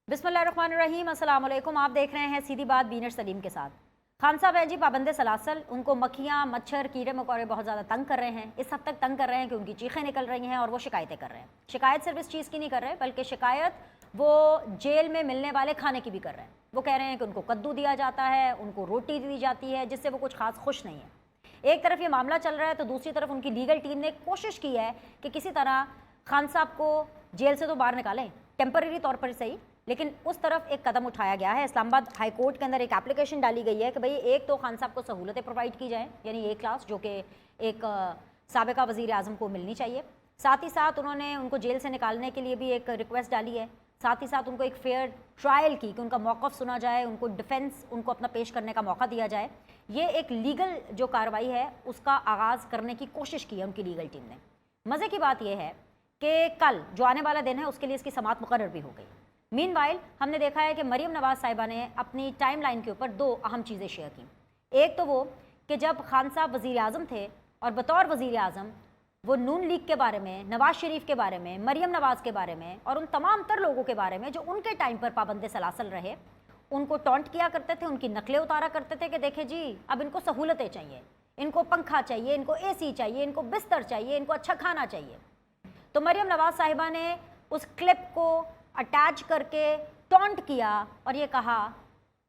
बिस्मिल्लाहिर्रहमानिर्रहीम, अस्सलाम वालेकुम। आप देख रहे हैं सीधी बात बीनर सलीम के साथ। खान साहब हैं जी पाबंद सलासल, उनको मक्खियाँ, मच्छर, कीड़े मकोड़े बहुत ज़्यादा तंग कर रहे हैं। इस हद तक तंग कर रहे हैं कि उनकी चीखें निकल रही हैं और वो शिकायतें कर रहे हैं। शिकायत सिर्फ इस चीज़ की नहीं कर रहे, बल्कि शिकायत वो जेल में मिलने वाले खाने की भी कर रहे हैं। वो कह रहे हैं कि उनको कद्दू दिया जाता है, उनको रोटी दी जाती है, जिससे वो कुछ खास खुश नहीं है। एक तरफ ये मामला चल रहा है तो दूसरी तरफ उनकी लीगल टीम ने कोशिश की है कि किसी तरह खान साहब को जेल से तो बाहर निकालें, टेम्पररी तौर पर सही, लेकिन उस तरफ एक कदम उठाया गया है। इस्लामाबाद हाई कोर्ट के अंदर एक एप्लीकेशन डाली गई है कि भाई एक तो खान साहब को सहूलतें प्रोवाइड की जाएँ, यानी ए क्लास जो कि एक साबिका वज़ीर आज़म को मिलनी चाहिए। साथ ही साथ उन्होंने उनको जेल से निकालने के लिए भी एक रिक्वेस्ट डाली है। साथ ही साथ उनको एक फेयर ट्रायल की कि उनका मौक़िफ़ सुना जाए, उनको डिफेंस उनको अपना पेश करने का मौका दिया जाए। ये एक लीगल जो कार्रवाई है उसका आगाज़ करने की कोशिश की है उनकी लीगल टीम ने। मज़े की बात यह है कि कल जो आने वाला दिन है उसके लिए इसकी समाअत मुकर्रर भी हो गई। मीनवाइल हमने देखा है कि मरियम नवाज़ साहिबा ने अपनी टाइमलाइन के ऊपर दो अहम चीज़ें शेयर की। एक तो वो कि जब खान साहब वज़ीर आज़म थे और बतौर वज़ीर आज़म वो नून लीग के बारे में, नवाज़ शरीफ के बारे में, मरियम नवाज़ के बारे में और उन तमाम तर लोगों के बारे में जो उनके टाइम पर पाबंद सलासल रहे, उनको टॉन्ट किया करते थे, उनकी नकलें उतारा करते थे कि देखे जी अब इनको सहूलतें चाहिए, इनको पंखा चाहिए, इनको AC चाहिए, इनको बिस्तर चाहिए, इनको अच्छा खाना चाहिए। तो मरियम नवाज़ साहिबा ने उस क्लिप को अटैच करके टॉन्ट किया और ये कहा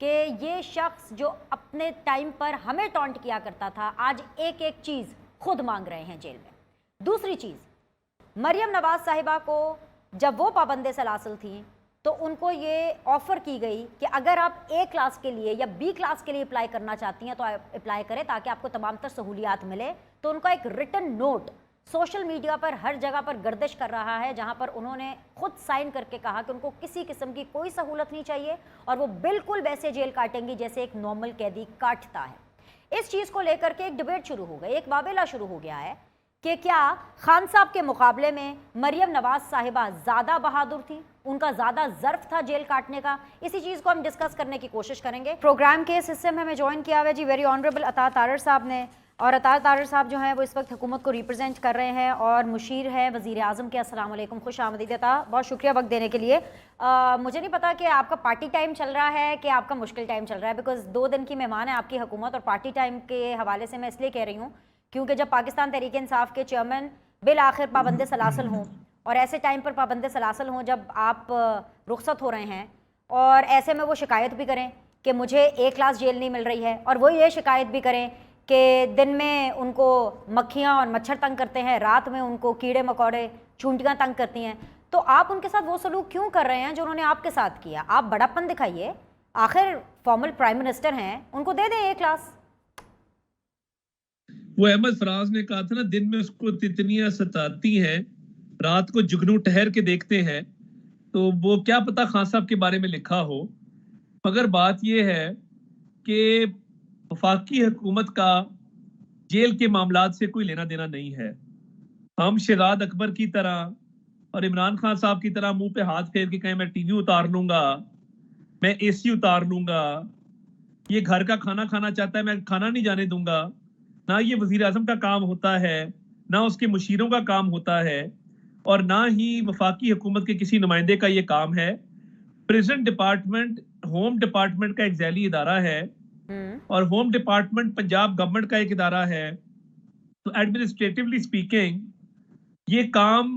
कि ये शख्स जो अपने टाइम पर हमें टॉन्ट किया करता था आज एक एक चीज़ खुद मांग रहे हैं जेल में। दूसरी चीज़, मरियम नवाज़ साहिबा को जब वो पाबंद सलासल थी तो उनको ये ऑफ़र की गई कि अगर आप A क्लास के लिए या B क्लास के लिए अप्लाई करना चाहती हैं तो आप अप्लाई करें ताकि आपको तमाम तर सहूलियात मिले। तो उनका एक रिटन नोट सोशल मीडिया पर हर जगह पर गर्दिश कर रहा है, जहां पर उन्होंने खुद साइन करके कहा कि उनको किसी किस्म की कोई सहूलत नहीं चाहिए और वो बिल्कुल वैसे जेल काटेंगी जैसे एक नॉर्मल कैदी काटता है। इस चीज़ को लेकर के एक डिबेट शुरू हो गई, एक वावेला शुरू हो गया है कि क्या खान साहब के मुकाबले में मरियम नवाज़ साहिबा ज़्यादा बहादुर थी, उनका ज़्यादा ज़र्फ था जेल काटने का। इसी चीज़ को हम डिस्कस करने की कोशिश करेंगे। प्रोग्राम के इस हिस्से में हमें ज्वाइन किया हुआ जी वेरी ऑनरेबल अता तारर साहब ने, और अता तारर साहब जो हैं वो इस वक्त हुकूमत को रिप्रेजेंट कर रहे हैं और मुशीर हैं वज़ीर आज़म के। अस्सलाम वालेकुम, खुश आमदीद अता, बहुत शुक्रिया वक्त देने के लिए। मुझे नहीं पता कि आपका पार्टी टाइम चल रहा है कि आपका मुश्किल टाइम चल रहा है, बिकॉज 2 दिन की मेहमान है आपकी हुकूमत, और पार्टी टाइम के हवाले से मैं इसलिए कह रही हूँ क्योंकि जब पाकिस्तान तहरीक इंसाफ के चेयरमैन बिल आखिर पाबंद सलासल हों और ऐसे टाइम पर पाबंद सलासल हों जब आप रुखसत हो रहे हैं, और ऐसे में वो शिकायत भी करें कि मुझे A क्लास जेल नहीं मिल रही है, और वो ये शिकायत भी करें कि दिन में उनको मक्खियाँ और मच्छर तंग करते हैं, रात में उनको कीड़े मकोड़े चूंटियाँ तंग करती हैं, तो आप उनके साथ वो सलूक क्यों कर रहे हैं जो उन्होंने आपके साथ किया? आप बड़ापन दिखाइए, आखिर फॉर्मल प्राइम मिनिस्टर हैं, उनको दे दें A क्लास। वो अहमद फराज ने कहा था ना, दिन में उसको तितलियां सताती हैं, रात को जुगनू ठहर के देखते हैं। तो वो क्या पता खान साहब के बारे में लिखा हो, मगर बात यह है कि वफाकी हुकूमत का जेल के मामलात से कोई लेना देना नहीं है। हम शहजाद अकबर की तरह और इमरान खान साहब की तरह मुंह पे हाथ फेर के कहें मैं टीवी उतार लूंगा, मैं AC उतार लूंगा, ये घर का खाना खाना चाहता है मैं खाना नहीं जाने दूंगा, ना ये वजीर आजम का काम होता है, ना उसके मुशीरों का काम होता है, और ना ही वफाकी हुकूमत के किसी नुमाइंदे का ये काम है। प्रिजन डिपार्टमेंट होम डिपार्टमेंट का एक झैली इदारा है और होम डिपार्टमेंट पंजाब गवर्नमेंट का एक इदारा है। तो एडमिनिस्ट्रेटिवली स्पीकिंग ये काम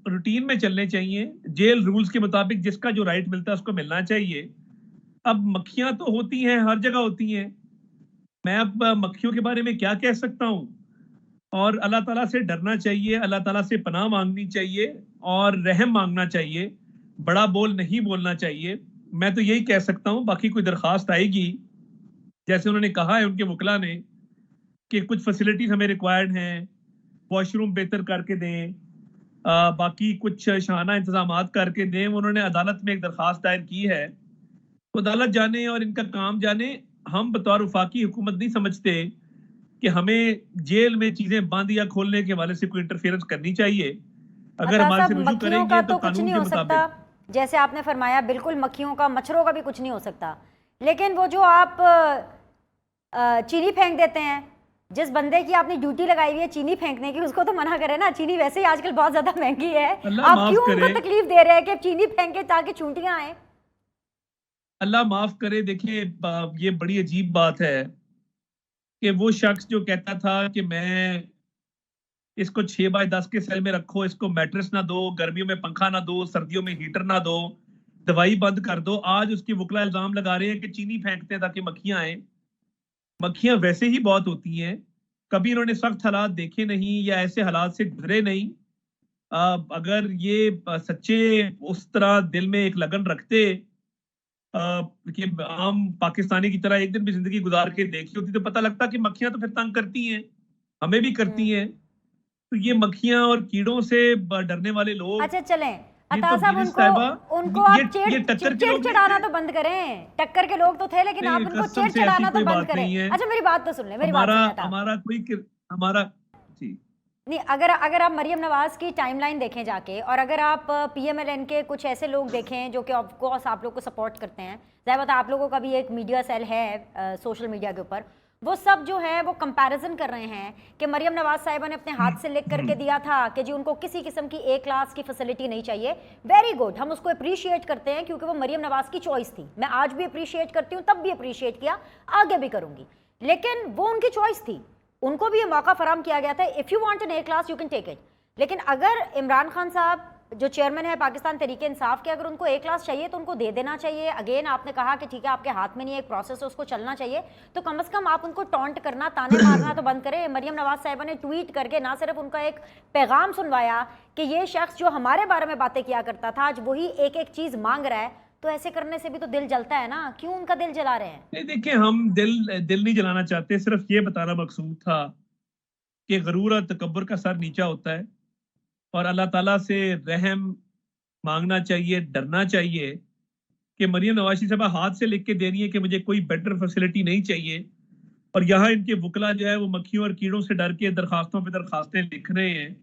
रूटीन में चलने चाहिए, जेल रूल्स के मुताबिक जिसका जो राइट मिलता है उसको मिलना चाहिए। अब मक्खियां तो होती हैं, हर जगह होती हैं, मैं अब मक्खियों के बारे में क्या कह सकता हूं? और अल्लाह ताला से डरना चाहिए, अल्लाह ताला से पनाह मांगनी चाहिए और रहम मांगना चाहिए, बड़ा बोल नहीं बोलना चाहिए। मैं तो यही कह सकता हूं। बाकी कोई दरखास्त आएगी, जैसे उन्होंने कहा है उनके वकला ने कि कुछ फैसिलिटीज हमें रिक्वायर्ड हैं, वॉशरूम बेहतर करके दें, बाकी कुछ शाना इंतजाम करके दें। उन्होंने अदालत में एक दरखास्त दायर की है, तो अदालत जाने और इनका काम जाने। हम बतौर वफाकी हुकूमत नहीं समझते कि हमें जेल में चीजें बंद या खोलने के हवाले से कोई इंटरफेरेंस करनी चाहिए। अगर हमारे से रुजू करेंगे तो कानून के मुताबिक, जैसे आपने फरमाया, बिल्कुल मक्खियों का मच्छरों का भी कुछ नहीं हो सकता, लेकिन वो जो आप चीनी फेंक देते हैं, जिस बंदे की आपने ड्यूटी लगाई हुई है चीनी फेंकने की, उसको तो मना करें ना। चीनी वैसे ही आजकल बहुत ज्यादा महंगी है, आप क्यों उनको तकलीफ दे रहे हैं कि चीनी फेंके ताकि चूंटियां आए? अल्लाह माफ करे, देखिए ये बड़ी अजीब बात है कि वो शख्स जो कहता था कि मैं इसको 6x10 के सेल में रखो, इसको मैट्रेस ना दो, गर्मियों में पंखा ना दो, सर्दियों में हीटर ना दो, दवाई बंद कर दो, आज उसकी वकला इल्जाम लगा रहे हैं कि चीनी फेंकते हैं ताकि मक्खियां आए। मक्खियां वैसे ही बहुत होती हैं, कभी इन्होंने सख्त हालात देखे नहीं या ऐसे हालात से गुजरे नहीं। अगर ये सच्चे उस तरह दिल में एक लगन रखते कि आम पाकिस्तानी की तरह एक दिन भी जिंदगी गुजार के देखी होती, तो पता लगता कि मक्खियां तो फिर तंग करती हैं, हमें भी करती हैं। तो ये मक्खियां और कीड़ों से डरने वाले लोग, अच्छा चलें, ये अता तो साहब वीर साहिबा, उनको आप ये टक्कर के लोग नहीं चिढ़ाना थे। तो बंद करें। टक्कर के लोग तो थे, लेकिन आप नहीं, उनको कसम से ऐसी चिढ़ाना तो कोई बंद बात करें। नहीं है। अच्छा मेरी बात तो सुन ले, मेरी बात हमारा सुन अता। हमारा कोई हमारा जी नहीं, अगर अगर आप मरियम नवाज की टाइमलाइन देखें जाके, और अगर आप पीएमएलएन के कुछ ऐसे लोग देखें जो कि ऑफकोर्स आप लोग को सपोर्ट करते हैं, ज़ाहिर बात है आप लोगों का भी एक मीडिया सेल है सोशल मीडिया के ऊपर, वो सब जो है वो कंपैरिजन कर रहे हैं कि मरियम नवाज साहिबा ने अपने हाथ से लिख करके दिया था कि जी उनको किसी किस्म की ए क्लास की फैसिलिटी नहीं चाहिए। वेरी गुड, हम उसको अप्रिशिएट करते हैं क्योंकि वो मरियम नवाज की चॉइस थी। मैं आज भी अप्रिशिएट करती हूँ, तब भी अप्रिशिएट किया, आगे भी करूंगी, लेकिन वो उनकी चॉइस थी, उनको भी ये मौका फराम किया गया था। If you want an A class you can take it. लेकिन अगर इमरान खान साहब जो चेयरमैन है पाकिस्तान तहरीक इंसाफ के, अगर उनको ए क्लास चाहिए तो उनको दे देना चाहिए। अगेन आपने कहा कि ठीक है आपके हाथ में नहीं है, एक प्रोसेस है, उसको चलना चाहिए, तो कम से कम आप उनको टॉन्ट करना, ताने मारना तो बंद करें। मरियम नवाज साहिबा ने ट्वीट करके ना सिर्फ उनका एक पैगाम सुनवाया कि ये शख्स जो हमारे बारे में बातें किया करता था आज वही एक एक चीज़ मांग रहा है, तो ऐसे करने से भी तो दिल जलता है ना। क्यों उनका दिल जला रहे हैं? नहीं, देखिए हम दिल नहीं जलाना चाहते, सिर्फ ये बताना मकसूद था कि गरूर और तकब्बुर का सर नीचा होता है और अल्लाह ताला से रहम मांगना चाहिए, डरना चाहिए कि मरियम नवाज साहबा हाथ से लिख के दे रही है कि मुझे कोई बेटर फैसिलिटी नहीं चाहिए, और यहाँ इनके वकला जो है वो मक्खियों और कीड़ों से डर के दरखास्तों पे दरखास्तें लिख रहे हैं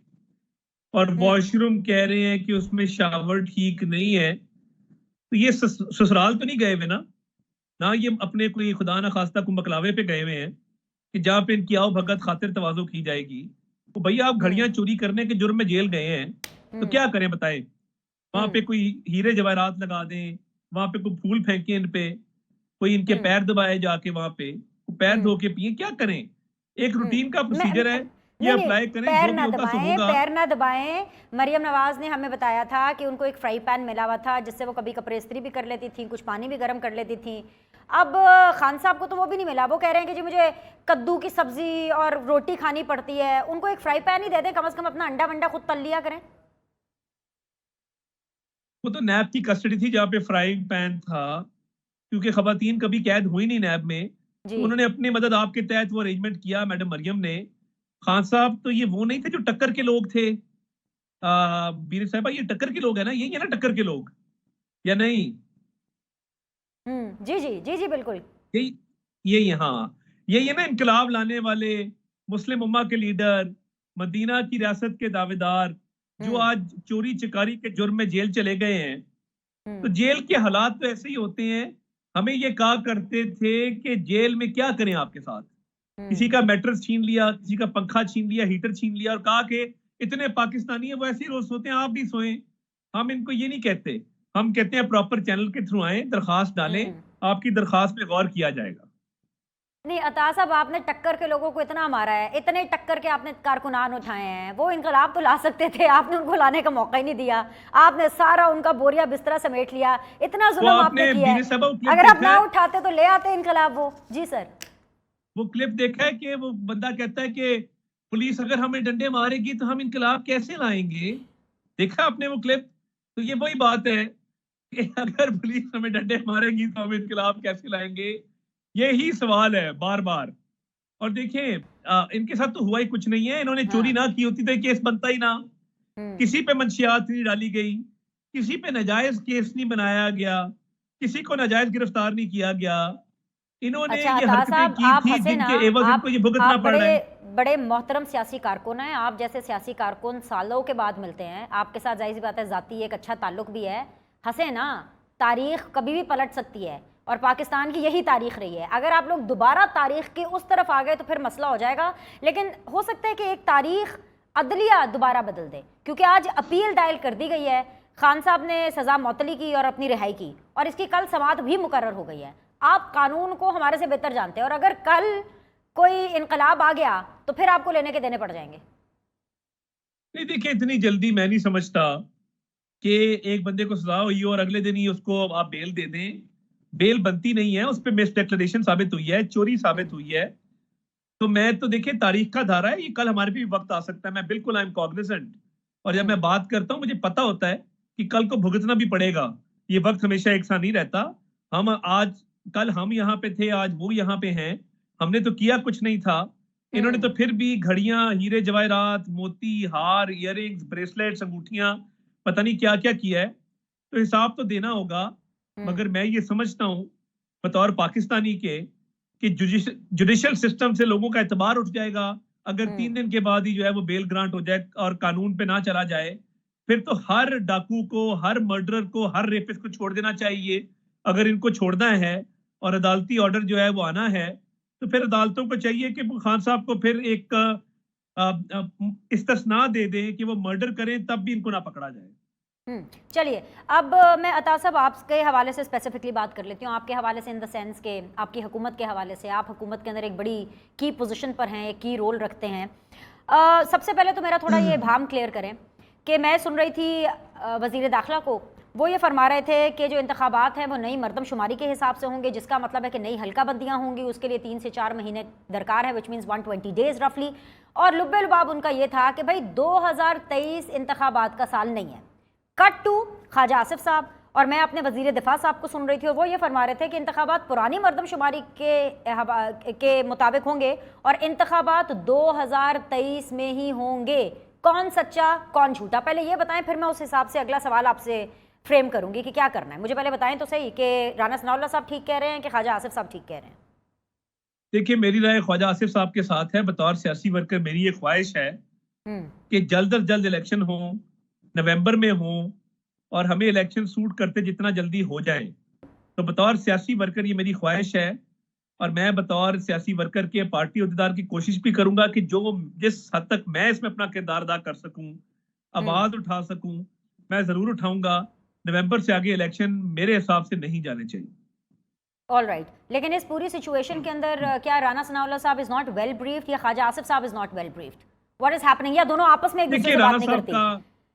और वॉशरूम कह रहे हैं कि उसमें शावर ठीक नहीं है। तो ये ससुराल तो नहीं गए हुए ना ये अपने कोई खुदा ना खास्ता को मकलावे पे गए हुए हैं कि जहाँ पे इनकी आओ भगत खातिर तवाज़ो की जाएगी। तो भैया आप घड़ियां चोरी करने के जुर्म में जेल गए हैं, तो क्या करें बताएं? वहां पे कोई हीरे जवाहरात लगा दें, वहां पे कोई फूल फेंके इन पे, कोई इनके पैर दबाए जाके, वहां पे पैर धो के पिए, क्या करें? एक रूटीन का प्रोसीजर है, ये नहीं अप्लाई करें, पैर जो भी ना होगा सो दबाएं, होगा। पैर ना दबाएं। मरियम नवाज ने हमें बताया था कि उनको एक फ्राई पैन मिला हुआ था जिससे वो कभी कपड़े इस्त्री भी कर लेती थी, कुछ पानी भी गर्म कर लेती थी। अब खान साहब को तो वो भी नहीं मिला, वो कह रहे हैं कि जी मुझे कद्दू की सब्जी और रोटी खानी पड़ती है। उनको एक फ्राई पैन ही दे दें, कम से कम अपना अंडा वंडा खुद तल लिया करें। वो तो नैब की कस्टडी थी जहाँ पे फ्राइंग पैन था, क्योंकि खवातीन कभी कैद हुई नहीं नैब में, तो उन्होंने अपनी मदद आपके तहत वो अरेंजमेंट किया मैडम मरियम ने। खान साहब तो ये वो नहीं थे जो टक्कर के लोग थे। बीर साहबा ये टक्कर के लोग है ना, यही है ना टक्कर के लोग, या नहीं? जी जी जी जी बिल्कुल यही हाँ, यही है ना इनकलाब लाने वाले मुस्लिम उम्मा के लीडर, मदीना की रियासत के दावेदार, जो आज चोरी चकारी के जुर्म में जेल चले गए हैं। तो जेल के हालात तो ऐसे ही होते हैं। हमें ये कहा करते थे कि जेल में क्या करें आपके साथ, किसी का मैट्रेस छीन लिया, किसी का पंखा छीन लिया, हीटर छीन लिया, और कहा कि इतने पाकिस्तानी है वो ऐसे ही रोज सोते हैं, आप भी सोएं। हम इनको ये नहीं कहते, हम कहते हैं प्रॉपर चैनल के थ्रू आए, दरखास्त डालें, आपकी दरखास्त पे गौर किया जाएगा। नहीं अता साहब, आपने टक्कर के लोगों को इतना मारा है, इतने टक्कर के आपने कारकुनान उठाए हैं, वो इनकलाब तो ला सकते थे, आपने उनको लाने का मौका ही नहीं दिया। आपने सारा उनका बोरिया बिस्तरा समेट लिया, इतना जुल्म आपने किया है। अगर आप ना उठाते तो ले आते इनकलाब वो। जी सर, वो क्लिप देखा है कि वो बंदा कहता है कि पुलिस अगर हमें डंडे मारेगी तो हम इनकलाब कैसे लाएंगे? देखा आपने वो क्लिप? तो ये वही बात है कि अगर पुलिस हमें डंडे मारेगी तो हम इनकलाब कैसे लाएंगे, यही सवाल है बार बार। और देखिए इनके साथ तो हुआ ही कुछ नहीं है, इन्होंने चोरी ना की होती तो केस बनता ही ना, किसी पे मंशियात नहीं डाली गई, किसी पे नाजायज केस नहीं बनाया गया, किसी को नाजायज गिरफ्तार नहीं किया गया। इन्होंने अच्छा ये हरकतें की थी जिनके एवज इनको ये भुगतना पड़ रहा है। बड़े मोहतरम सियासी कारकुन हैं आप, जैसे सियासी कारकुन सालों के बाद मिलते हैं, आपके साथ जाहिर सी बात है जाती एक अच्छा ताल्लुक भी है। हंसे ना, तारीख कभी भी पलट सकती है और पाकिस्तान की यही तारीख रही है। अगर आप लोग दोबारा तारीख के उस तरफ आ गए तो फिर मसला हो जाएगा, लेकिन हो सकता है कि एक तारीख अदलिया दोबारा बदल दे, क्योंकि आज अपील दायर कर दी गई है। खान साहब ने सजा मौतली की और अपनी रिहाई की, और इसकी कल समाअत भी मुकर्रर हो गई है। आप कानून को हमारे से बेहतर जानते हैं, और अगर कल कोई इनकलाब आ गया तो फिर आपको लेने के देने पड़ जाएंगे। नहीं देखिए, इतनी जल्दी मैं नहीं समझता कि एक बंदे को सजा हुई और अगले दिन ही उसको आप बेल दे दें। बेल बनती नहीं है, उस पर मिस डिक्लेरेशन साबित हुई है, चोरी साबित हुई है। तो मैं तो देखिए, तारीख का धारा है, ये कल हमारे भी वक्त आ सकता है। मैं बिल्कुल आई एम कॉग्निजेंट, और जब मैं बात करता हूं मुझे पता होता है कि कल को भुगतना भी पड़ेगा। ये वक्त हमेशा एक सा नहीं रहता। हम आज कल हम यहाँ पे थे, आज वो यहाँ पे हैं। हमने तो किया कुछ नहीं था, इन्होंने तो फिर भी घड़ियां, हीरे जवाहरात, मोती, हार, इयररिंग्स, ब्रेसलेट्स, अंगूठियां, पता नहीं क्या क्या किया है। तो हिसाब तो देना होगा। मगर मैं ये समझता हूं बतौर पाकिस्तानी के कि जुडिशियल सिस्टम से लोगों का एतबार उठ जाएगा अगर 3 दिन के बाद ही जो है वो बेल ग्रांट हो जाए और कानून पे ना चला जाए। फिर तो हर डाकू को, हर मर्डरर को, हर रेपिस्ट को छोड़ देना चाहिए। अगर इनको छोड़ना है और अदालती ऑर्डर जो है वो आना है, तो फिर अदालतों को चाहिए कि वो खान साहब को फिर एक इस्तिस्ना दे दें कि वो मर्डर करें, तब भी इनको ना पकड़ा जाए। चलिए, अब मैं अता साहब आपके हवाले से स्पेसिफिकली बात कर लेती हूँ। आपके हवाले से इन द सेंस के आपकी हुकूमत के हवाले से, आप हुकूमत के अंदर एक बड़ी की पोजीशन पर हैं, एक की रोल रखते हैं। सबसे पहले तो मेरा थोड़ा ये भाम क्लियर करें कि मैं सुन रही थी वज़ीर दाखिला को, वो ये फरमा रहे थे कि जो इंतखाबात हैं वो नई मरदमशुमारी के हिसाब से होंगे, जिसका मतलब है कि नई हल्का बंदियाँ होंगी, उसके लिए 3 से 4 महीने दरकार है, विच मीन्स 120 डेज रफली। और लुब्बे लुबाब उनका ये था कि भाई 2023 इंतखाबात का साल नहीं है। कट टू ख्वाजा आसिफ साहब, और मैं अपने वजीर दिफा साहब को सुन रही थी और वो ये फरमा रहे थे कि इंतखाबात पुरानी मरदमशुमारी के मुताबिक होंगे और इंतखाबात 2023 में ही होंगे। कौन सच्चा कौन झूठा, पहले ये बताएं, फिर मैं उस हिसाब से अगला सवाल आपसे फ्रेम करूंगी कि क्या करना है। मुझे पहले बताएं तो सही कि राना सनाउल्लाह साहब ठीक कह रहे हैं कि ख्वाजा आसिफ साहब ठीक कह रहे हैं। देखिए, मेरी राय ख्वाजा आसिफ साहब के साथ है। बतौर सियासी वर्कर मेरी ये ख्वाहिश है कि जल्द अज जल्द इलेक्शन हो, नवंबर में हो, और हमें इलेक्शन सूट करते जितना जल्दी हो जाए। तो बतौर सियासी वर्कर ये मेरी ख्वाहिश है, और मैं बतौर सियासी वर्कर के पार्टी अहदेदार की कोशिश भी करूंगा कि जो जिस हद तक मैं इसमें अपना किरदार अदा कर सकूं, आवाज उठा सकूं, मैं जरूर उठाऊंगा। नवंबर से आगे इलेक्शन मेरे हिसाब से नहीं जाने चाहिए। ऑल राइट, लेकिन इस पूरी सिचुएशन के अंदर क्या राना सनाउल्लाह साहब इज नॉट वेल ब्रीफ्ड या ख्वाजा आसिफ साहब is not well briefed? What is happening? या दोनों आपस में एक दूसरे से बात नहीं करती,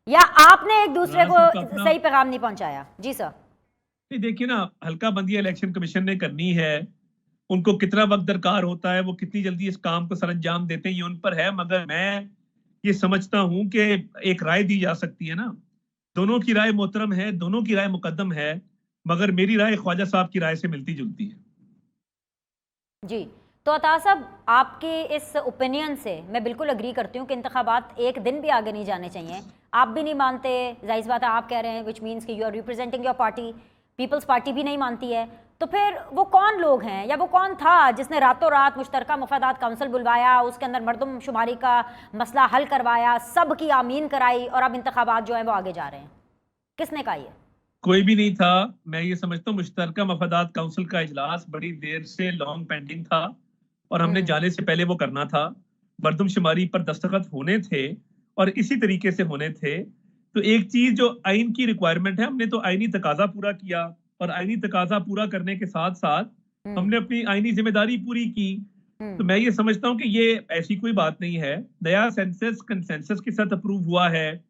या आपने एक दूसरे को सही पैगाम नहीं पहुंचाया? जी सर। नहीं देखिए ना, हल्का बंदी इलेक्शन कमीशन ने करनी है, उनको कितना वक्त दरकार होता है, वो कितनी जल्दी इस काम को सरंजाम देते हैं, ये उन पर है। मगर मैं ये समझता हूं कि एक राय दी जा सकती है ना, दोनों की राय मोहतरम है, दोनों की राय मुकद्दम है, मगर मेरी राय ख्वाजा साहब की राय से मिलती जुलती है। जी, तो अता साहब आपके इस ओपिनियन से मैं बिल्कुल अग्री करती हूँ कि इंतखाबात एक दिन भी आगे नहीं जाने चाहिए। आप भी नहीं मानते, जाहिर बात है, आप कह रहे हैं, विच मीन्स कि you are representing your party, Peoples Party भी नहीं मानती है। तो फिर वो कौन लोग हैं या वो कौन था जिसने रातों रात मुश्तरका मुफादात काउंसिल बुलवाया, उसके अंदर मरदमशुमारी का मसला हल करवाया, सब की आमीन कराई, और अब इंतखाबात जो है वो आगे जा रहे हैं? किसने कहा? ये कोई भी नहीं था। मैं ये समझता हूँ मुश्तरका मफादात काउंसिल का इजलास बड़ी देर से लॉन्ग पेंडिंग था, और हमने जाने से पहले वो करना था। मरदमशुमारी पर दस्तखत होने थे और इसी तरीके से होने थे। तो एक चीज जो आइन की रिक्वायरमेंट है, हमने तो आइनी तकाजा पूरा किया, और आइनी तकाजा पूरा करने के साथ साथ हमने अपनी आइनी जिम्मेदारी पूरी की। तो मैं ये समझता हूँ कि ये ऐसी कोई बात नहीं है। नया सेंसस कंसेंसस के साथ अप्रूव हुआ है।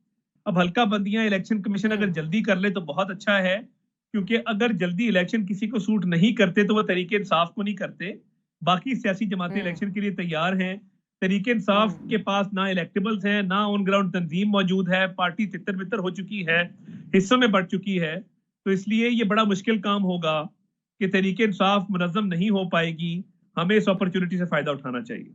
अब हल्का बंदियां इलेक्शन कमीशन अगर जल्दी कर ले तो बहुत अच्छा है, क्योंकि अगर जल्दी इलेक्शन किसी को सूट नहीं करते तो वो तरीके इंसाफ को नहीं करते। बाकी सियासी जमातें इलेक्शन के लिए तैयार हैं। तरीके इंसाफ के पास ना इलेक्टेबल्स हैं, ना ऑन ग्राउंड तंजीम मौजूद है, पार्टी तितर बितर हो चुकी है, हिस्सों में बढ़ चुकी है। तो इसलिए ये बड़ा मुश्किल काम होगा कि तरीके इंसाफ मुनज़्ज़म नहीं हो पाएगी। हमें इस अपॉर्चुनिटी से फायदा उठाना चाहिए।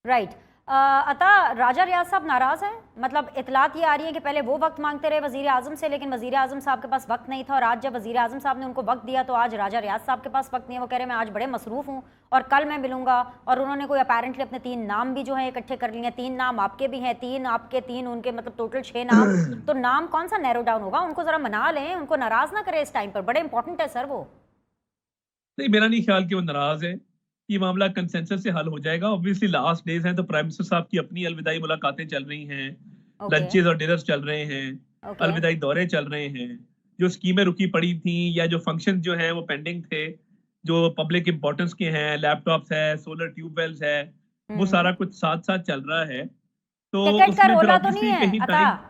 राइट। अता, राजा रियाज साहब नाराज हैं? मतलब इतलात ये आ रही है कि पहले वो वक्त मांगते रहे वजीर आजम से, लेकिन वजीर आजम साहब के पास वक्त नहीं था, और आज जब वजीर आजम साहब ने उनको वक्त दिया तो आज राजा रियाज साहब के पास वक्त नहीं है। वो कह रहे हैं मैं आज बड़े मसरूफ हूँ और कल मैं मिलूंगा। और उन्होंने कोई अपेरेंटली अपने 3 नाम भी जो है इकट्ठे कर लिए हैं। 3 नाम आपके भी हैं, 3 आपके, 3 उनके, मतलब टोटल 6 नाम। तो नाम कौन सा नैरो डाउन होगा? उनको जरा मना लें, उनको नाराज ना करें इस टाइम पर, बड़े इंपॉर्टेंट है सर वो। नहीं, मेरा नहीं ख्याल कि वो नाराज है। ये मामला कंसेंसस से हल हो जाएगा। ऑब्वियसली लास्ट डेज हैं, तो प्राइम मिनिस्टर साहब की अपनी अलविदाई मुलाकातें चल रही हैं, लंचेस और डिनर्स चल रहे हैं। ओके। अलविदाई दौरे चल रहे हैं, जो स्कीमें रुकी पड़ी थी या जो फंक्शन जो हैं वो पेंडिंग थे, जो पब्लिक इम्पोर्टेंस के हैं, लैपटॉप्स है, सोलर ट्यूबवेल्स है, वो हम्म। सारा कुछ साथ-साथ चल रहा है। तो टिकट का उसमें फिर रोला तो नहीं ऑब्वियसली है कहीं अता? टाइम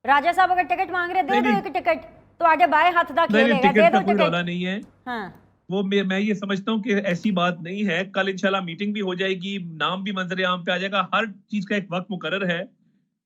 राजा साहब अगर टिकट मांग रहे दे नहीं, दो नहीं, एक टिकट, तो आगे बाएं हाथ दा नहीं, नहीं खेलेगा, दे टिकट का दो कोई टिकट। रौला नहीं है। हाँ। वो मैं ये समझता हूँ कि ऐसी बात नहीं है। कल इंशाल्लाह मीटिंग भी हो जाएगी, नाम भी मंजर-ए-आम पे आ जाएगा, हर चीज़ का एक वक़्त मुकर्रर है।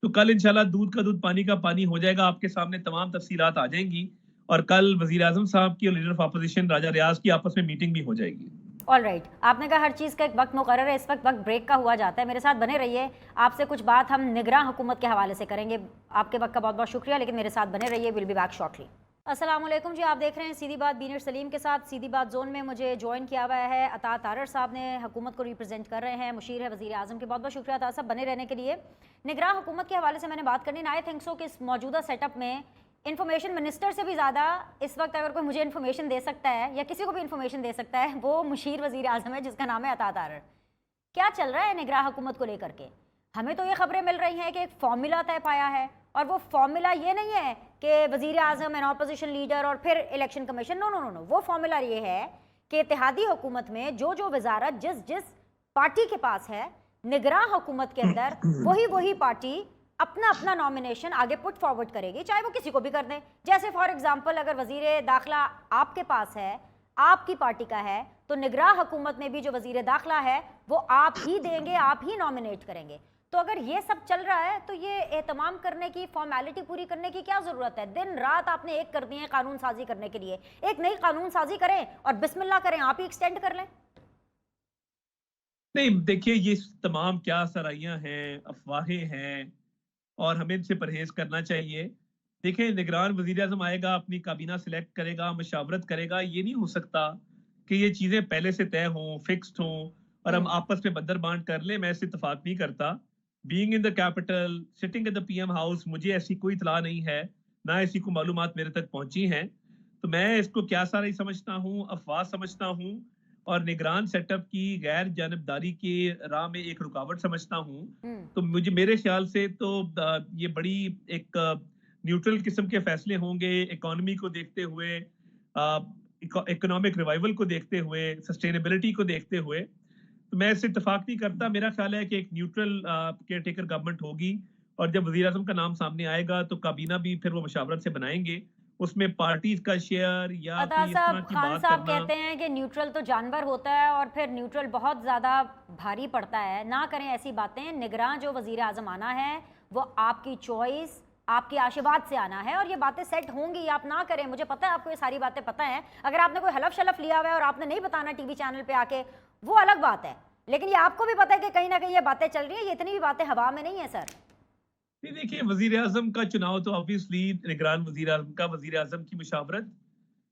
तो कल इंशाल्लाह दूध का दूध, पानी का पानी हो जाएगा, आपके सामने तमाम तफ़सीलात आ जाएँगी और कल वज़ीर-ए-आज़म साहब की और लीडर ऑफ ऑपोज़िशन राजा रियाज़ की आपस में मीटिंग भी हो जाएगी। ऑल राइट, आपने कहा हर चीज़ का एक वक्त मुकर्रर है, इस वक्त वक्त ब्रेक का हुआ जाता है। मेरे साथ बने रहिए, आपसे कुछ बात हम निगरान हुकूमत के हवाले से करेंगे। आपके वक्त का बहुत बहुत शुक्रिया, लेकिन मेरे साथ बने रहिए। Will be back shortly. अस्सलाम वालेकुम जी, आप देख रहे हैं सीधी बात बीनर सलीम के साथ। सीधी बात जोन में मुझे ज्वाइन किया हुआ है अता तारर साहब ने, हुकूमत को रिप्रेजेंट कर रहे हैं, मुशीर है वज़ीर आज़म के। बहुत बहुत शुक्रिया अता साहब बने रहने के लिए। निगरान हुकूमत के हवाले से मैंने बात करनी, आई थिंक सो कि इस मौजूदा सेटअप में इन्फॉर्मेशन मिनिस्टर से भी ज़्यादा इस वक्त अगर कोई मुझे इन्फॉर्मेशन दे सकता है या किसी को भी इन्फॉर्मेशन दे सकता है, वो मुशीर वज़ीर आज़म है, जिसका नाम है अता तारर। क्या चल रहा है निगरान हुकूमत को लेकर के? हमें तो ये खबरें मिल रही हैं कि एक फॉर्मूला तय पाया है, और वो फॉर्मूला ये नहीं है कि वज़ीर आज़म एन ऑपोजिशन लीडर और फिर election commission. No no no no, वो फॉर्मूला ये है कि इत्तेहादी हुकूमत में जो जो वजारत जिस जिस पार्टी के पास है, निगरान हुकूमत के अंदर वही पार्टी अपना अपना नॉमिनेशन आगे पुट फॉरवर्ड करेगी, चाहे वो किसी को भी कर दें। जैसे फॉर एग्जांपल अगर वजीर दाखिला आपके पास है, आपकी पार्टी का है, तो निगरान हुकूमत में भी जो वजीर दाखिला है वो आप ही देंगे, आप ही नॉमिनेट करेंगे। तो अगर ये सब चल रहा है तो ये एहतमाम करने की, फॉर्मेलिटी पूरी करने की क्या ज़रूरत है? दिन रात आपने एक कर दिए हैं कानून साजी करने के लिए। एक नई कानून साजी करें और बिस्मिल्लाह करें, आप ही एक्सटेंड कर लें। नहीं, देखिए ये तमाम क्या सराहियाँ हैं, अफ़वाहें हैं और हमें इनसे परहेज़ करना चाहिए। देखिए निगरान वज़ीर-ए-आज़म आएगा, अपनी काबीना सिलेक्ट करेगा, मशावरत करेगा, ये नहीं हो सकता कि ये चीज़ें पहले से तय हों, फिक्स्ड हों और हम आपस में बंदर-बांट कर लें, मैं इससे इत्तेफ़ाक नहीं करता। Being in the capital, sitting in the PM house, मुझे ऐसी कोई इत्तला नहीं है, ना ऐसी कोई मालूमात मेरे तक पहुँची हैं। तो मैं इसको क्या सारा ही समझता हूँ, अफ़वाह समझता हूँ और निगरान सेटअप की गैर जानिबदारी की राह में एक रुकावट समझता हूँ। तो मुझे मेरे ख्याल से तो ये बड़ी एक न्यूट्रल किस्म के फैसले होंगे, इकोनॉमी को देखते हुए, इकोनॉमिक रिवाइवल को देखते हुए, सस्टेनेबिलिटी को देखते हुए। तो मैं इससे इत्तेफाक नहीं करता। मेरा ख्याल है कि एक न्यूट्रल केयर टेकर गवर्नमेंट होगी और जब वज़ीर आज़म का नाम सामने आएगा तो काबीना भी फिर वो मशावरत से बनाएँगे। उसमें पार्टीज़ का शेयर या अता कोई इस तरह साहब, की खान बात साहब करना कहते हैं कि न्यूट्रल तो जानवर होता है और फिर न्यूट्रल बहुत ज़्यादा भारी पड़ता है। ना करें ऐसी बातें। निगरान जो वज़ीर आज़म आना है वो आपकी चॉइस, आपके आशीर्वाद से आना है और ये बातें सेट होंगी। आप ना करें, मुझे पता है आपको ये सारी बातें पता हैं। अगर आपने कोई हलफ शलफ लिया हुआ है और आपने नहीं बताना टीवी चैनल पे आके, वो अलग बात है, लेकिन ये आपको भी पता है कि कहीं ना कहीं ये बातें चल रही है। ये इतनी भी बातें हवा में नहीं है सर। नहीं, देखिए वज़ीर आज़म का चुनाव तो ऑब्वियसली निगरान वज़ीर आज़म का वज़ीर आज़म की मशावरत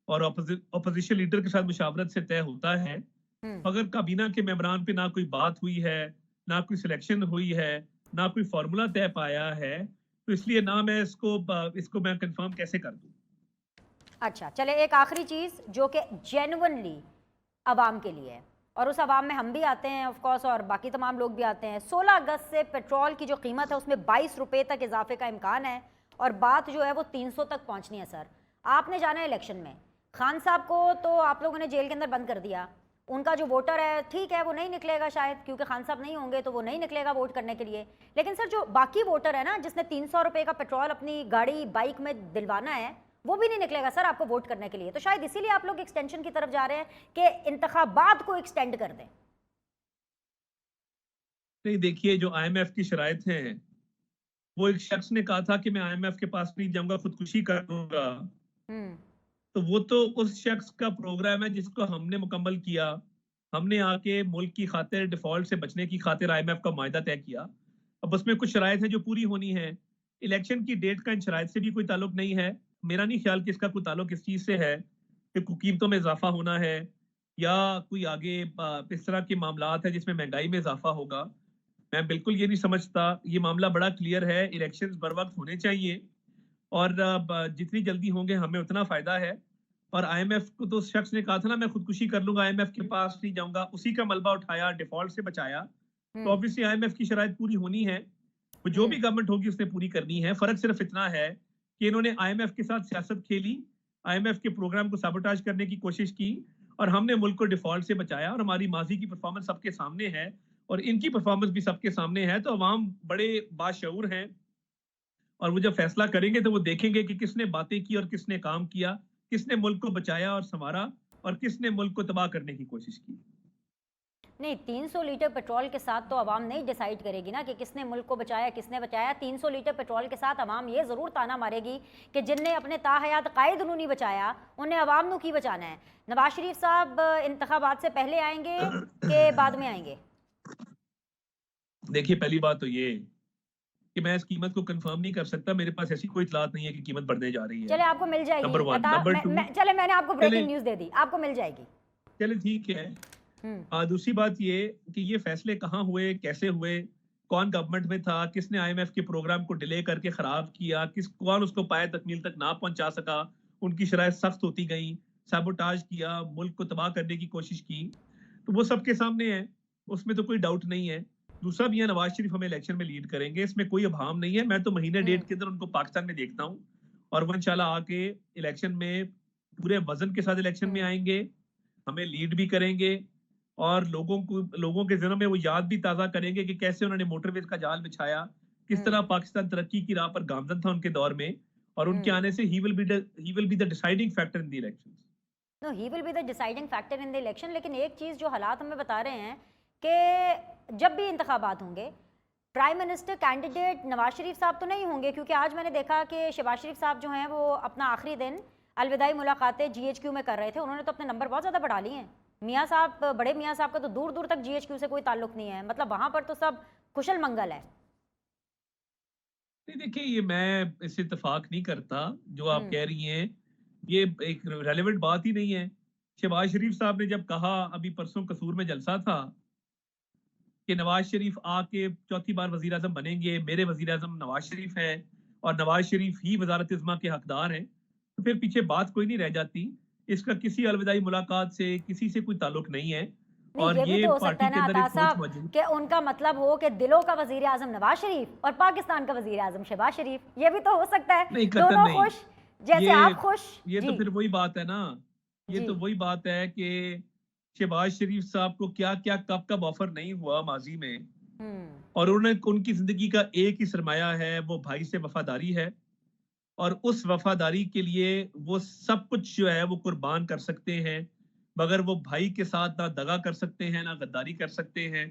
और ऑपोजिशन लीडर के साथ मशावरत से तय होता है। अगर काबीना के मेंबरान पे ना कोई बात हुई है, ना कोई सिलेक्शन हुई है, ना कोई फार्मूला तय पाया है, तो इसलिए ना मैं इसको मैं कंफर्म कैसे कर दूं? अच्छा, चले एक आखिरी चीज़ जो कि जेन्युइनली आवाम के लिए है, और उस आवाम में हम भी आते हैं ऑफ कोर्स और बाकी तमाम लोग भी आते हैं। 16 अगस्त से पेट्रोल की जो कीमत है उसमें 22 रुपए तक इजाफे का इम्कान है और बात जो है वो 300 तक पहुंचनी है। सर आपने जाना है इलेक्शन में, खान साहब को तो आप लोगों ने जेल के अंदर बंद कर दिया। उनका जो वोटर है, ठीक है, वो नहीं निकलेगा शायद, क्योंकि खान साहब नहीं होंगे तो वो नहीं निकलेगा वोट करने के लिए। लेकिन सर जो बाकी वोटर है ना, जिसने 300 रुपए का पेट्रोल अपनी गाड़ी बाइक में दिलवाना है, वो भी नहीं निकलेगा सर आपको वोट करने के लिए। तो शायद इसीलिए आप लोग एक्सटेंशन की तरफ जा रहे हैं कि इंतखाबात को एक्सटेंड कर दें। नहीं, देखिए जो आईएमएफ की शराइत हैं, वो एक शख्स ने कहा था कि मैं आईएमएफ के पास नहीं जाऊंगा, खुदकुशी कर लूंगा। तो वो तो उस शख्स का प्रोग्राम है जिसको हमने मुकम्मल किया। हमने आके मुल्क की खातिर, डिफॉल्ट से बचने की खातिर आईएमएफ का मायदा तय किया। अब उसमें कुछ शराइत हैं जो पूरी होनी है। इलेक्शन की डेट का इन शराइत से भी कोई ताल्लुक नहीं है। मेरा नहीं ख्याल कि इसका कोई ताल्लुक इस चीज से है कि कीमतों में इजाफा होना है या कोई आगे इस तरह के मामलात है जिसमें महंगाई में इजाफा होगा। मैं बिल्कुल ये नहीं समझता। ये मामला बड़ा क्लियर है। इलेक्शंस बर वक्त होने चाहिए और जितनी जल्दी होंगे हमें उतना फायदा है। और आईएमएफ को तो उस शख्स ने कहा था ना, मैं खुदकुशी कर लूंगा, आईएमएफ के पास नहीं जाऊंगा, उसी का मलबा उठाया, डिफॉल्ट से बचाया। तो ऑब्वियसली आईएमएफ की शराइत पूरी होनी है। वो जो भी गवर्नमेंट होगी उसने पूरी करनी है। फर्क सिर्फ इतना है कि इन्होंने IMF के साथ सियासत खेली, IMF के प्रोग्राम को साबोटाज करने की कोशिश की और हमने मुल्क को डिफॉल्ट से बचाया और हमारी माजी की परफॉर्मेंस सबके सामने है और इनकी परफॉर्मेंस भी सबके सामने है। तो अवाम बड़े बाशऊर हैं और वो जब फैसला करेंगे तो वो देखेंगे कि किसने बातें की और किसने काम किया, किसने मुल्क को बचाया और संवारा और किसने मुल्क को तबाह करने की कोशिश की। नहीं, 300 लीटर पेट्रोल के साथ तो आवाम नहीं डिसाइड करेगी ना कि किसने मुल्क को बचाया किसने बचाया। 300 लीटर पेट्रोल के साथ आवाम ये ज़रूर ताना मारेगी कि जिनने अपने ताहयात कायद नहीं बचाया उन्हें आवाम को की बचाना है। नवाज शरीफ साहब इंतखाबात से पहले आएंगे कि बाद में आएंगे? देखिए, पहली बात तो ये कि मैं इस कीमत को कंफर्म नहीं कर सकता, मेरे पास ऐसी कोई इतलात नहीं है कि कीमत बढ़ने जा रही है। चले आपको मिल जाएगी। नंबर 1। नंबर 2, चले मैंने आपको ब्रेकिंग चले न्यूज़ दे दी, आपको मिल जाएगी। चले ठीक है। दूसरी बात ये कि ये फैसले कहाँ हुए, कैसे हुए, कौन गवर्नमेंट में था, किसने IMF के प्रोग्राम को डिले करके खराब किया, कौन उसको पाए तकमील तक ना पहुंचा सका, उनकी शराइत सख्त होती गई, साबोटाज किया, मुल्क को तबाह करने की कोशिश की, तो वो सबके सामने है, उसमें तो कोई डाउट नहीं है। दूसरा भी है, नवाज शरीफ हमें इलेक्शन में लीड करेंगे, इसमें कोई अभाम नहीं है। मैं तो महीने डेढ़ के अंदर उनको पाकिस्तान में देखता हूँ और वो इंशाल्लाह आके इलेक्शन में पूरे वजन के साथ इलेक्शन में आएंगे, हमें लीड भी करेंगे और लोगों के ज़हनों में वो याद भी ताज़ा करेंगे कि कैसे उन्होंने मोटरवेज का जाल बिछाया, किस तरह पाकिस्तान तरक्की की राह पर गामजन था उनके दौर में और उनके आने से ही will be the deciding factor in the elections. No, he will be the deciding factor in the election. लेकिन एक चीज़ जो हालात हमें बता रहे हैं कि जब भी इंतखाबात होंगे prime minister candidate Nawaz Sharif साहब तो नहीं होंगे, क्योंकि आज मैंने देखा कि शहबाज शरीफ साहब जो हैं वो अपना आखिरी दिन अलविदाई मुलाकातें GHQ में कर रहे थे। उन्होंने तो अपने नंबर बहुत ज़्यादा बढ़ा लिए हैं। मियाँ साहब, बड़े मियाँ साहब का तो दूर दूर तक GHQ से कोई ताल्लुक नहीं है, मतलब वहाँ पर तो सब कुशल मंगल है। नहीं, देखिए, ये मैं इससे इत्तेफाक नहीं करता जो आप कह रही हैं, ये एक रेलेवेंट बात ही नहीं है। शहबाज शरीफ साहब ने जब कहा अभी परसों कसूर में जलसा था कि नवाज शरीफ आके चौथी बार वजीर आजम बनेंगे, मेरे वजीर आजम नवाज शरीफ है और नवाज शरीफ ही वजारत इज़्मा के हकदार हैं, तो फिर पीछे बात कोई नहीं रह जाती। इसका किसी अलविदाई मुलाकात से किसी से कोई ताल्लुक नहीं है और ये भी तो हो सकता है ना अंदर अता एक सोच साहब मौजूद। कि उनका मतलब हो कि दिलों का वजीर आजम नवाज शरीफ और पाकिस्तान का वजीर आजम शहबाज शरीफ, ये भी तो हो सकता है। नहीं, कतई दोनों नहीं। खुश, जैसे ये आप खुश। ये तो जी फिर वही बात है ना, ये जी तो वही बात है कि शहबाज शरीफ साहब को क्या क्या कब कब ऑफर नहीं हुआ माजी में और उनकी जिंदगी का एक ही सरमाया है, वो भाई से वफादारी है और उस वफादारी के लिए वो सब कुछ जो है वो कुर्बान कर सकते हैं, मगर वो भाई के साथ ना दगा कर सकते हैं ना गद्दारी कर सकते हैं।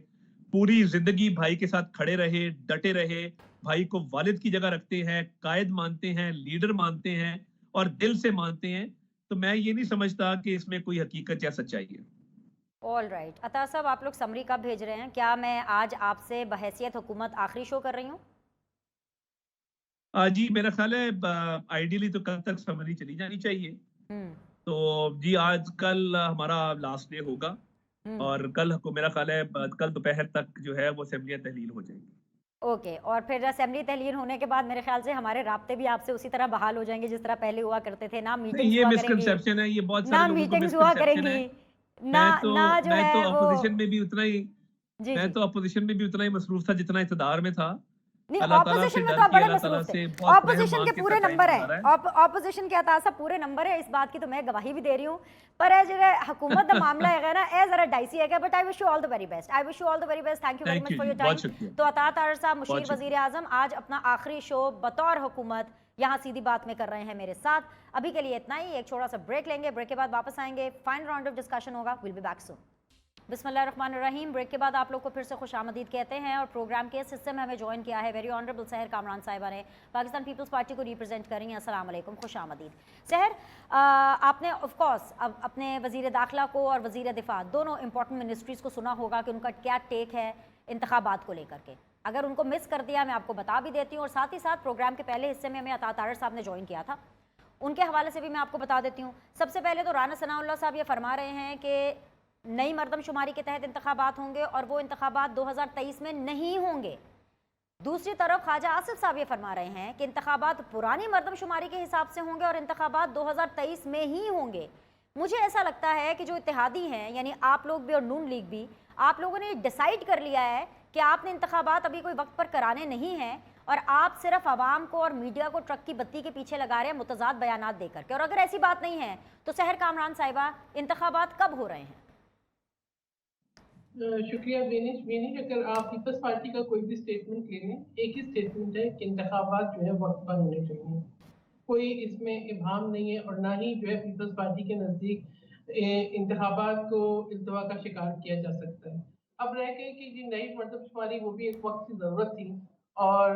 पूरी जिंदगी भाई के साथ खड़े रहे, डटे रहे, भाई को वालिद की जगह रखते हैं, कायद मानते हैं, लीडर मानते हैं और दिल से मानते हैं। तो मैं ये नहीं समझता कि इसमें कोई हकीकत या सच्चाई है। All right. अता साहब, आप लोग समरी कब भेज रहे हैं? क्या मैं आज आपसे बहैसियत हुकूमत आखिरी शो कर रही हूँ? जी, मेरा ख्याल है आइडियली तो कल तक समरी चली जानी चाहिए। तो जी, आज कल हमारा लास्ट डे होगा और कल को मेरा ख्याल है कल दोपहर तक जो है वो असेंबलियां तहलील हो जाएंगी। ओके, और फिर असेंबली तहलील होने के बाद मेरे ख्याल से हमारे राब्ते भी आपसे उसी तरह बहाल हो जाएंगे जिस तरह पहले हुआ करते थे। ना नहीं, मीटिंग्स ये हुआ करेंगी, मिसकंसेप्शन है, ये बहुत ना सारे लोगों को मीटिंग्स हुआ मिसकंसेप्शन करेंगी, है। ना मैं तो ना जो मैं है तो वो। अपोजिशन में भी उतना ही जी मैं जी तो अपोजिशन में भी उतना ही मसरूफ था जितना इक़्तिदार में था। नहीं, अल्लाह ताला से ऑपोजिशन में तो डर आप के बड़े अल्लाह ताला मसरूफ थे। से बहुत रहम ऑपोजिशन मांग के के पूरे टाइम नंबर गुजारा है, है। ऑपोजिशन के अता साहब पूरे नंबर है, इस बात की तो मैं गवाही भी दे रही हूँ। पर है जो हुकूमत का मामला है ना, ए जरा डाइसी है, but I wish you all the very best. I wish you all the very best. Thank you very thank much you for ji, your बहुत टाइम। शुक्रिया, तो अता तारर साहब, बहुत मुशीर शुक्रिया। वजीर आजम, आज अपना आखिरी शो बतौर हुकूमत यहाँ सीधी बात में कर रहे हैं मेरे साथ। अभी के लिए इतना ही, एक छोटा सा ब्रेक लेंगे, ब्रेक के बाद वापस आएंगे, फाइनल राउंड ऑफ डिस्कशन होगा। Will be back soon. बिस्मिल्लाहिर्रहमानिर्रहीम। ब्रेक के बाद आप लोग को फिर से खुशामदीद कहते हैं और प्रोग्राम के इस हिस्से में हमें ज्वाइन किया है वेरी ऑनरेबल सहर कामरान साहिबा ने, पाकिस्तान पीपल्स पार्टी को रिप्रेजेंट कर रही हैं। अस्सलाम वालेकुम, खुशामदीद। सहर, आपने ऑफ कोर्स अब अपने वज़ीर दाखिला को और वज़ीर दिफा दोनों इंपॉर्टेंट मिनिस्ट्रीज़ को सुना होगा कि उनका क्या टेक है इंतखाबात को लेकर के। अगर उनको मिस कर दिया मैं आपको बता भी देती हूँ, और साथ ही साथ प्रोग्राम के पहले हिस्से में हमें अता तारर साहब ने ज्वाइन किया था, उनके हवाले से भी मैं आपको बता देती हूँ। सबसे पहले तो राना सनाउल्लाह साहब ये फरमा रहे हैं कि नई मरदमशुमारी के तहत इंतखाबात होंगे और वो इंतखाबात 2023 में नहीं होंगे। दूसरी तरफ ख्वाजा आसिफ साहब ये फरमा रहे हैं कि इंतखाबात पुरानी मरदमशुमारी के हिसाब से होंगे और इंतखाबात 2023 में ही होंगे। मुझे ऐसा लगता है कि जो इत्तेहादी हैं, यानी आप लोग भी और नून लीग भी, आप लोगों ने डिसाइड कर लिया है कि आपने इंतखाबात अभी कोई वक्त पर कराने नहीं हैं और आप सिर्फ आवाम को और मीडिया को ट्रक की बत्ती के पीछे लगा रहे हैं मुतजाद बयानात देकर के। और अगर ऐसी बात नहीं है तो सहर कामरान साहिबा, इंतखाबात कब हो रहे हैं? शुक्रिया बेनिश। बेनिश, अगर आप पीपल्स पार्टी का कोई भी स्टेटमेंट ले लें, एक ही स्टेटमेंट है कि इंतखाबात जो है वक्त पर होने चाहिए। कोई इसमें इबाहम नहीं है और ना ही जो है पीपल्स पार्टी के नज़दीक इंतखाबात को इल्तवा का शिकार किया जा सकता है। अब रह गए कि जी नई मरदमशुमारी, वो भी एक वक्त की ज़रूरत थी और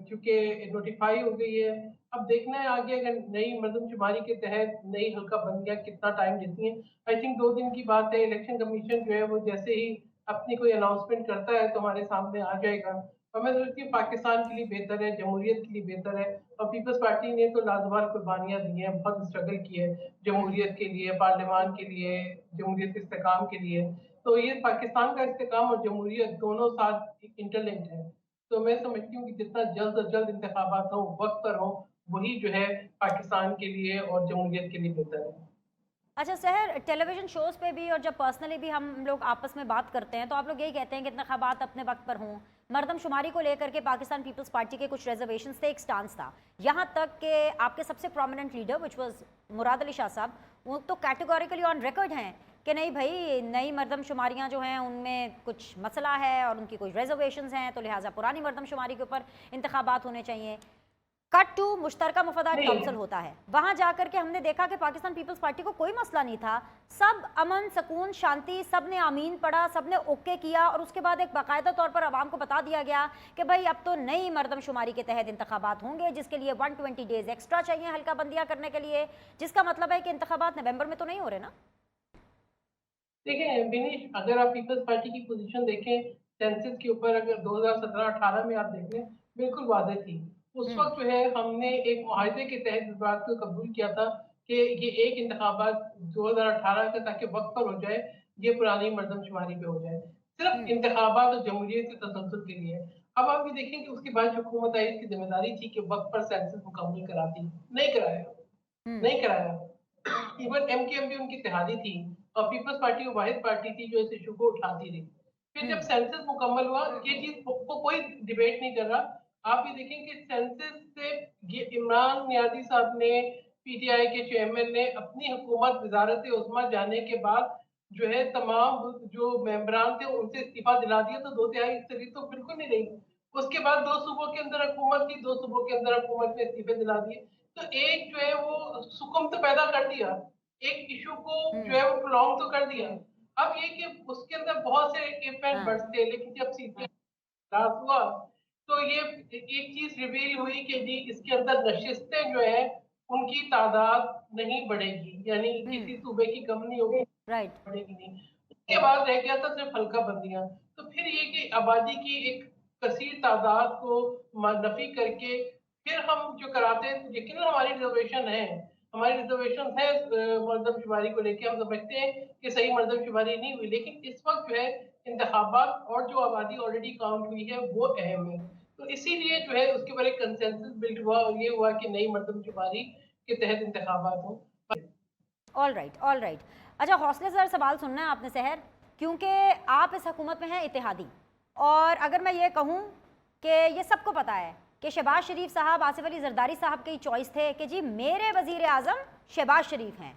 चूंकि नोटिफाई हो गई है, अब देखना है आगे अगर नई मरदमशुमारी के तहत नई हल्का बंदियां कितना टाइम देती हैं। आई थिंक 2 दिन की बात है। इलेक्शन कमीशन जो है वो जैसे ही अपनी कोई अनाउंसमेंट करता है तो हमारे सामने आ जाएगा। और मैं सोचती हूँ पाकिस्तान के लिए बेहतर है, जमहूरियत के लिए बेहतर है। और पीपल्स पार्टी ने तो लाजवाब कुर्बानियां दी हैं, बहुत स्ट्रगल की है जमहूरियत के लिए, पार्लियामान के लिए, जमहूरियत के इस्तेकाम के लिए। तो ये पाकिस्तान का इस्तेकाम और जमहूरियत दोनों साथ इंटरलिंक्ड है। तो मैं समझती हूँ कि जितना जल्द से जल्द इंतखाबात हो, वक्त पर हो, वही जो है पाकिस्तान के लिए और जमहूरियत के लिए बेहतर है। अच्छा सहर, टेलीविजन शोज़ पे भी और जब पर्सनली भी हम लोग आपस में बात करते हैं तो आप लोग यही कहते हैं कि इंतखाबात अपने वक्त पर हों। मरदमशुमारी को लेकर के पाकिस्तान पीपल्स पार्टी के कुछ रिजर्वेशंस थे, एक स्टांस था। यहाँ तक कि आपके सबसे prominent leader which was Murad Ali Shah साहब, वो तो कैटेगोरिकली ऑन रिकॉर्ड हैं कि नहीं भाई, नई मरदमशुमारियाँ जो हैं उनमें कुछ मसला है और उनकी कोई रिजर्वेशंस हैं, तो लिहाजा पुरानी मरदमशुमारी के ऊपर इंतखाबात होने चाहिए। कट टू मुश्तरका मुफादात काउंसिल होता है, वहां जाकर के हमने देखा कि पाकिस्तान पीपल्स पार्टी को कोई मसला नहीं था। सब अमन सुकून शांति, सब ने आमीन पढ़ा, सब ने ओके किया और उसके बाद एक बाकायदा तौर पर आवाम को बता दिया गया कि भाई अब तो नई मरदमशुमारी के तहत इंतखाबात होंगे, जिसके लिए 120 डेज एक्स्ट्रा चाहिए हल्का बंदियां करने के लिए, जिसका मतलब है कि इंतखाबात नवंबर में तो नहीं हो रहे ना। देखिए बिनीश, अगर आप पीपल्स पार्टी की पोजीशन देखें सेंसस के ऊपर, अगर 2017-18 में आप देख लें, बिल्कुल वादे थी। उस वक्त जो है हमने एक मुआहदे के तहत इस बात को कबूल किया था कि ये एक इंतखाबात 2018 का ताकि वक्त पर हो जाए, ये पुरानी मरदमशुमारी पे हो जाए, सिर्फ इंतखाबात और जमहूरियत के तसल्सल के लिए। अब आप ये देखें कि उसके बाद जो हुकूमत आई, इसकी जिम्मेदारी थी कि वक्त पर सेंसस मुकम्मल कराती, नहीं कराया, नहीं कराया। इवन एमकेएम भी उनकी इत्तेहादी थी और पीपल्स पार्टी वो वाहिद पार्टी थी जो इस इशू को उठाती रही। फिर जब सेंसस मुकम्मल हुआ, ये चीज को कोई डिबेट नहीं कर रहा। आप ये देखें कि सेंसस से ये इमरान नियाजी साहब ने, पीटीआई के चेयरमैन ने, अपनी हुकूमत वजारत उस्मा जाने के बाद जो है तमाम जो मेंबरान थे उनसे इस्तीफा दिला दिया, तो 2/3 अक्सरियत तो बिल्कुल नहीं रही। उसके बाद 2 सूबों के अंदर हुकूमत थी, 2 सूबों के अंदर हुकूमत ने इस्तीफे दिला दिए। तो एक जो है वो सुकून तो पैदा कर दिया, एक इशू को जो है वो प्रोलॉन्ग तो कर दिया। अब ये कि उसके अंदर बहुत से इफ एंड बट्स थे, लेकिन जब सीधे इजलास हुआ तो ये एक चीज रिवील हुई कि जी इसके अंदर नशिस्तें जो है उनकी तादाद नहीं बढ़ेगी, यानी किसी सूबे की कम नहीं होगी, राइट। बढ़ेगी नहीं। उसके बाद रह गया था सिर्फ हल्का बंदियां। तो फिर ये कि आबादी की एक कसीर तादाद को नफी करके फिर हम जो कराते हैं, यकीन हमारी रिजर्वेशन है, हमारी रिजर्वेशन है मरदमशुमारी को लेके। हम समझते हैं कि सही मरदमशुमारी नहीं हुई, लेकिन इस वक्त जो है इंतखाबात और जो आबादी ऑलरेडी काउंट हुई है वो अहम है। तो इसीलिए जो है उसके ऊपर एक कंसेंसस बिल्ड हुआ और ये हुआ कि नई मरदमशुमारी के तहत इंतखाबात हो। All right, all right. अच्छा, हौसले से सवाल सुनना है आपने सहर, क्योंकि आप इस हुकूमत में हैं इत्तेहादी। और अगर मैं ये कहूँ कि ये सबको पता है कि शहबाज शरीफ साहब आसिफ अली जरदारी साहब की चॉइस थे कि जी मेरे वज़ीर आज़म शहबाज शरीफ हैं,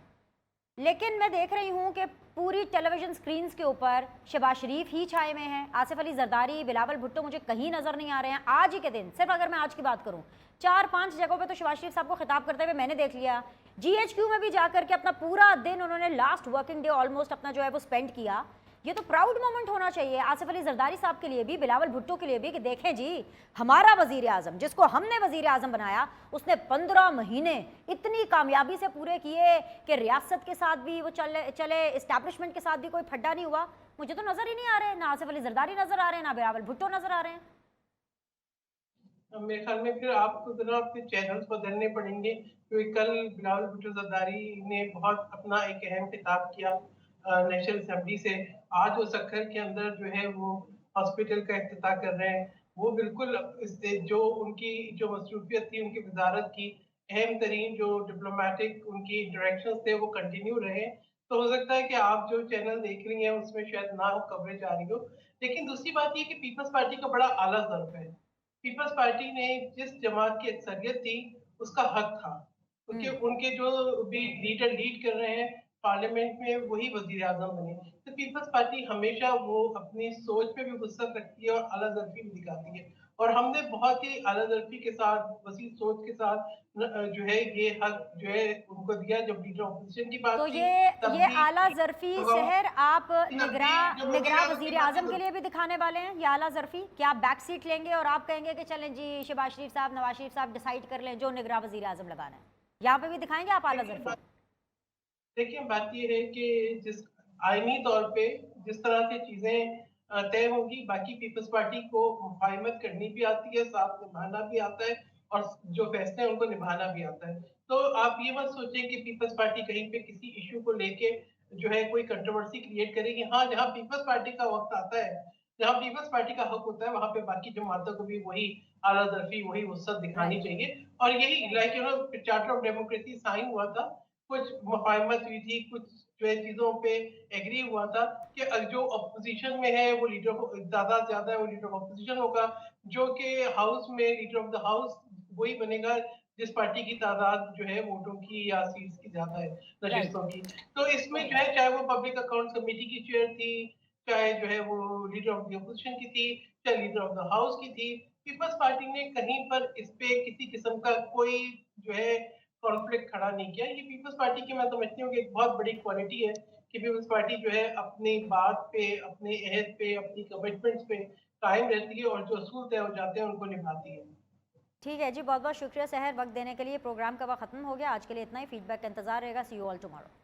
लेकिन मैं देख रही हूँ कि पूरी टेलीविजन स्क्रीन्स के ऊपर शहबाज शरीफ ही छाए में हैं। आसिफ अली जरदारी, बिलावल भुट्टो मुझे कहीं नज़र नहीं आ रहे हैं। आज ही के दिन, सिर्फ अगर मैं आज की बात करूँ, 4-5 जगहों पे तो शहबाज शरीफ साहब को खिताब करते हुए मैंने देख लिया। जीएचक्यू में भी जाकर के अपना पूरा दिन उन्होंने लास्ट वर्किंग डे ऑलमोस्ट अपना जो है वो स्पेंड किया। ये तो प्राउड मोमेंट होना चाहिए आसिफ अली जरदारी साहब के लिए भी, बिलावल भुट्टो के लिए भी, कि देखें जी हमारा वजीर आजम, जिसको हमने वजीर आजम बनाया, उसने 15 महीने इतनी कामयाबी से पूरे किए कि रियासत के साथ भी वो चले इस्टेब्लिशमेंट के साथ भी कोई फड्डा नहीं हुआ। मुझे तो नजर ही नहीं आ रहे, ना आसिफ अली जरदारी नजर आ रहे हैं, ना बिलावल भुट्टो नजर आ रहे हैं। मेरे ख्याल में फिर आपको जरा अपने चैनल्स बदलने पड़ेंगे, क्योंकि कल बिलावल भुट्टो जरदारी ने बहुत अपना एक अहम खिताब किया नेशनल असेंबली से। आज वो सक्खर के अंदर जो है वो हॉस्पिटल का इफ्तिताह कर रहे हैं। वो बिल्कुल इससे जो उनकी जो मसरूफियत थी, उनकी वजारत की अहम तरीन जो डिप्लोमेटिक उनकी इंटरेक्शन थे वो कंटिन्यू रहे। तो हो सकता है कि आप जो चैनल देख रही हैं उसमें शायद ना कवरेज आ रही हो। लेकिन दूसरी बात ये कि पीपल्स पार्टी का बड़ा आला ज़र्फ है पीपल्स पार्टी ने जिस जमात की अक्सरियत थी, उसका हक था। क्योंकि उनके जो भी लीडर लीड कर रहे हैं पार्लियामेंट में, वही वज़ीर-ए-आज़म बने। तो पीपल्स पार्टी हमेशा वो अपनी सोच पे भी वुसअत रखती है और आला-ज़रफ़ी भी दिखाती है। और हमने बहुत ही आला-ज़रफ़ी के साथ, वसी सोच के साथ जो है ये हक जो है उनको दिया। जब लीडर ऑपोज़िशन की बात तो थी, तब ये भी आला ज़रफ़ी जब हम शहर आप तब भी जब निगरां वज़ीर-ए-आज़म की वज़ीर बात थी आज़म तो के लिए भी दिखाने वाले हैं, ये आला ज़रफ़ी? क्या आप बैक सीट लेंगे और आप कहेंगे कि चलें जी शहबाज शरीफ साहब, नवाज शरीफ साहब डिसाइड कर लें जो निगरां वज़ीर आज़म लगाना है? यहाँ पे भी दिखाएंगे आप आला देखिए ज़रफ़ी? देखिए, बात ये है कि जिस आईनी तौर पे जिस तरह से चीज़ें तय होंगी, बाकी पीपल्स पार्टी को मुफ़ाहिमत करनी भी आती है, साथ निभाना भी आता है और जो फैसले हैं उनको निभाना भी आता है। तो आप ये मत सोचें कि पीपल्स पार्टी कहीं पे किसी इश्यू को लेके जो है कोई कंट्रोवर्सी क्रिएट करेगी। हाँ, जहाँ पीपल्स पार्टी का वक़्त आता है, जहाँ पीपल्स पार्टी का हक होता है, वहाँ पे बाकी जमातों को भी वही आला-ज़रफ़ी, वही वुसअत दिखानी राइट। चाहिए। और यही like charter of democracy sign हुआ था, कुछ मुफ़ाहिमत हुई थी, कुछ जो है चीज़ों पे एग्री हुआ था कि जो अपोज़िशन में है वो लीडर ऑफ ज़्यादा से ज़्यादा वो लीडर ऑफ अपोज़िशन होगा, जो कि हाउस में लीडर ऑफ द हाउस वही बनेगा जिस पार्टी की तादाद जो है वोटों की या सीट्स की ज़्यादा है, राइट। नशिस्तों की। तो इसमें जो है चाहे वो पब्लिक अकाउंट्स कमिटी की चेयर थी, चाहे जो है वो लीडर ऑफ द अपोज़िशन की थी, चाहे लीडर ऑफ द हाउस की थी, पीपल्स पार्टी ने कहीं पर इस पे किसी किस्म का कोई जो है कॉन्फ्लिक्ट खड़ा नहीं किया। ये पीपल्स पार्टी की मैं समझती हूँ कि एक बहुत बड़ी क्वालिटी है कि पीपल्स पार्टी जो है अपनी बात पे, अपने अहद पे, अपनी कमिटमेंट्स पे कायम रहती है और जो असूल तय हो जाते हैं उनको निभाती है। ठीक है जी, बहुत-बहुत शुक्रिया सहर वक़्त देने के लिए। प्रोग्राम का वक़्त ख़त्म हो गया। आज के लिए इतना ही। फीडबैक का इंतज़ार रहेगा। सी यू ऑल टुमारो।